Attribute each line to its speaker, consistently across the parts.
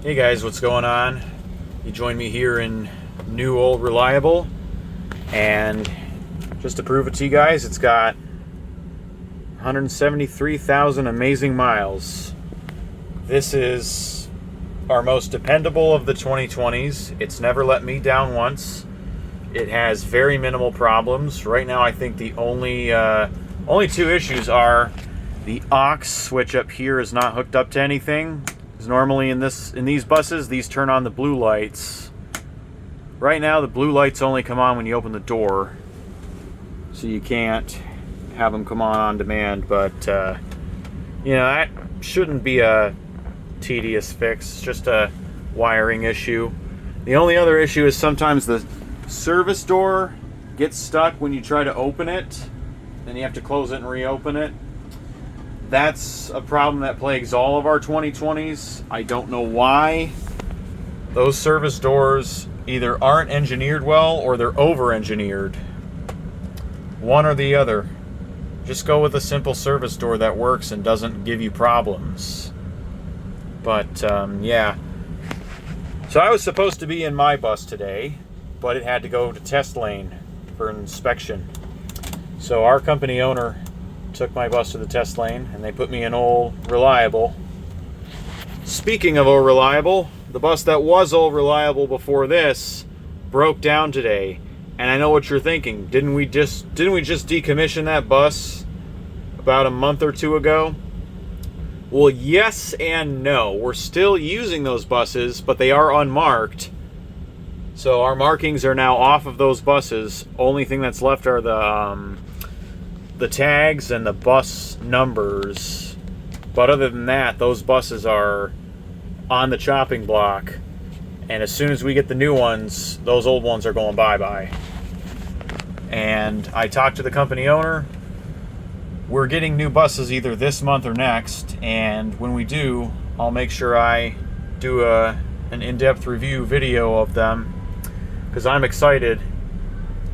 Speaker 1: Hey guys, what's going on? You join me here in New Old Reliable, and just to prove it to you guys, it's got 173,000 amazing miles. This is our most dependable of the 2020s. It's never let me down once. It has very minimal problems. Right now I think the only two issues are the aux switch up here is not hooked up to anything. Normally in these buses, these turn on the blue lights. Right now the blue lights only come on when you open the door, so you can't have them come on demand, but that shouldn't be a tedious fix. It's just a wiring issue. The only other issue is sometimes the service door gets stuck when you try to open it, then you have to close it and reopen it. That's a problem that plagues all of our 2020s. I don't know why. Those service doors either aren't engineered well or they're over-engineered. One or the other. Just go with a simple service door that works and doesn't give you problems. But, yeah. So I was supposed to be in my bus today, but it had to go to test lane for inspection. So our company owner took my bus to the test lane, and they put me in Old Reliable. Speaking of Old Reliable, the bus that was Old Reliable before this broke down today. And I know what you're thinking. Didn't we just decommission that bus about a month or two ago? Well, yes and no. We're still using those buses, but they are unmarked. So our markings are now off of those buses. Only thing that's left are the tags and the bus numbers, but other than that, those buses are on the chopping block, and as soon as we get the new ones, those old ones are going bye-bye. And I talked to the company owner. We're getting new buses either this month or next, and when we do, I'll make sure I do an in-depth review video of them, because I'm excited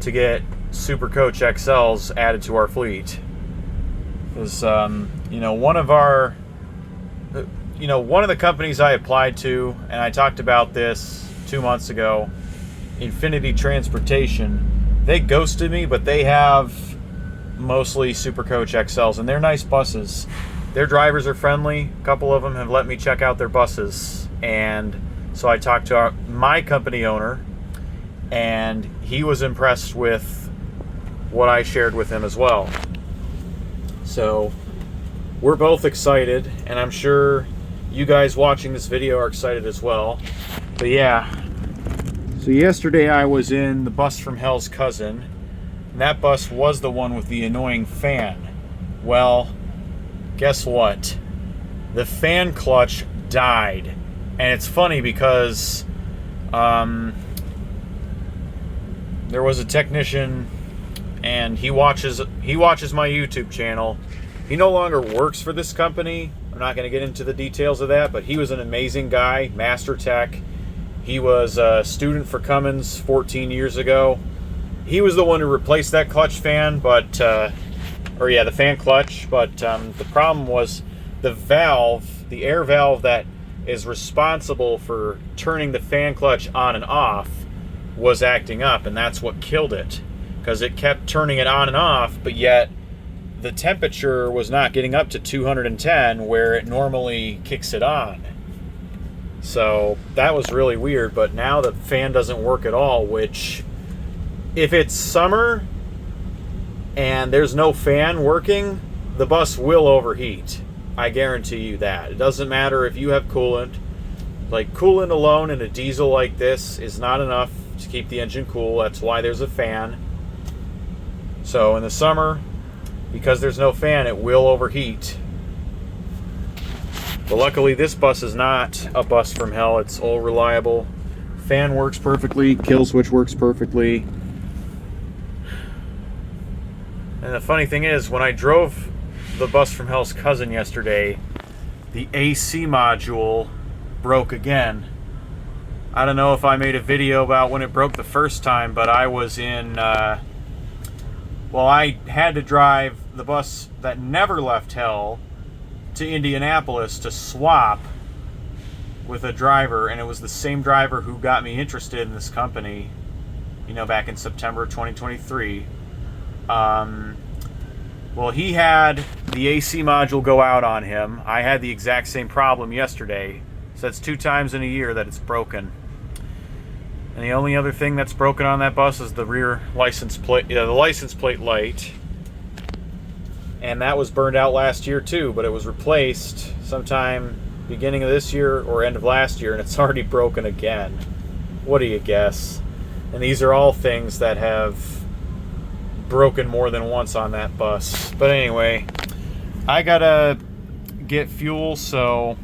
Speaker 1: to get Super Coach XLs added to our fleet. Because one of the companies I applied to, and I talked about this 2 months ago, Infinity Transportation, they ghosted me, but they have mostly Super Coach XLs, and they're nice buses. Their drivers are friendly. A couple of them have let me check out their buses, and so I talked to my company owner, and he was impressed with what I shared with him as well. So we're both excited, and I'm sure you guys watching this video are excited as well. But yeah, so yesterday I was in the Bus from Hell's cousin, and that bus was the one with the annoying fan. Well, guess what? The fan clutch died. And it's funny because there was a technician, and he watches my YouTube channel. He no longer works for this company. I'm not going to get into the details of that, but he was an amazing guy, master tech. He was a student for Cummins 14 years ago. He was the one who replaced that clutch fan, the fan clutch, but the problem was the valve, the air valve that is responsible for turning the fan clutch on and off was acting up, and that's what killed it. Because it kept turning it on and off, but yet the temperature was not getting up to 210 where it normally kicks it on. So that was really weird, but now the fan doesn't work at all, which if it's summer and there's no fan working, the bus will overheat. I guarantee you that. It doesn't matter if you have coolant. Like, coolant alone in a diesel like this is not enough to keep the engine cool. That's why there's a fan. So in the summer, because there's no fan, it will overheat. But luckily this bus is not a bus from hell. It's Old Reliable. Fan works perfectly. Kill switch works perfectly. And the funny thing is, when I drove the Bus from Hell's cousin yesterday, the AC module broke again. I don't know if I made a video about when it broke the first time, but I was in I had to drive the bus that never left hell to Indianapolis to swap with a driver, and it was the same driver who got me interested in this company, you know, back in September 2023. Well, he had the AC module go out on him. I had the exact same problem yesterday. So that's 2 times in a year that it's broken. And the only other thing that's broken on that bus is the rear license plate, the license plate light. And that was burned out last year too, but it was replaced sometime beginning of this year or end of last year, and it's already broken again. What do you guess? And these are all things that have broken more than once on that bus. But anyway, I gotta get fuel, so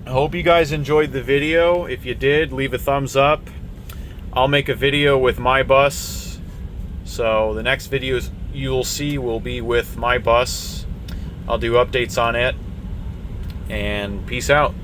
Speaker 1: I hope you guys enjoyed the video. If you did, leave a thumbs up. I'll make a video with my bus, so the next videos you'll see will be with my bus. I'll do updates on it, and peace out.